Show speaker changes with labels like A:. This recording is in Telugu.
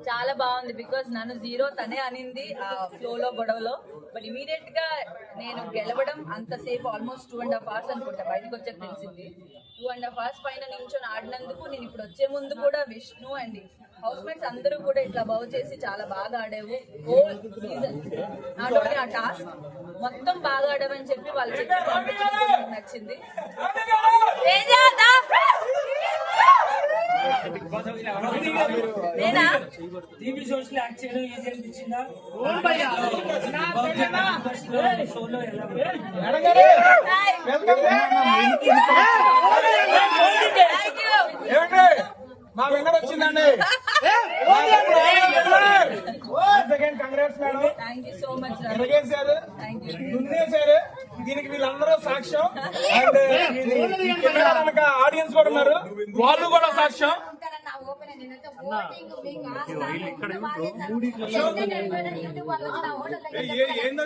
A: చాలా బాగుంది బికాస్ నన్ను జీరో తనే అనింది ఆ ఫ్లో లో గొడవలో. బట్ ఇమీడియట్ గా నేను గెలవడం అంతసేపు ఆల్మోస్ట్ 2.5 hours అనుకుంటా, బయటకు వచ్చాక తెలిసింది. 2.5 hours పైన నించొని ఆడినందుకు నేను ఇప్పుడు వచ్చే ముందు కూడా విష్ణు అండ్ హౌస్ మేట్స్ అందరూ కూడా ఇట్లా బౌ చేసి చాలా బాగా ఆడావు హోల్ సీజన్. నాట్ ఓన్లీ ఆ టాస్క్ మొత్తం బాగా ఆడావని చెప్పి వాళ్ళు చెప్పి పంపించడం నచ్చింది. నేనా
B: టీవీ షోస్ లో యాక్ట్ చేయడం ఈజీ అనిపించిందా? షోలో
C: మా విన్నర్ వచ్చిందండి. Congrats madam.
A: Thank you so much.
C: ఎరగేశారు, దున్నేశారు. దీనికి వీళ్ళందరూ సాక్ష్యం. అండ్ కనుక ఆడియన్స్ కూడా ఉన్నారు, వాళ్ళు కూడా సాక్ష్యం. ఏందో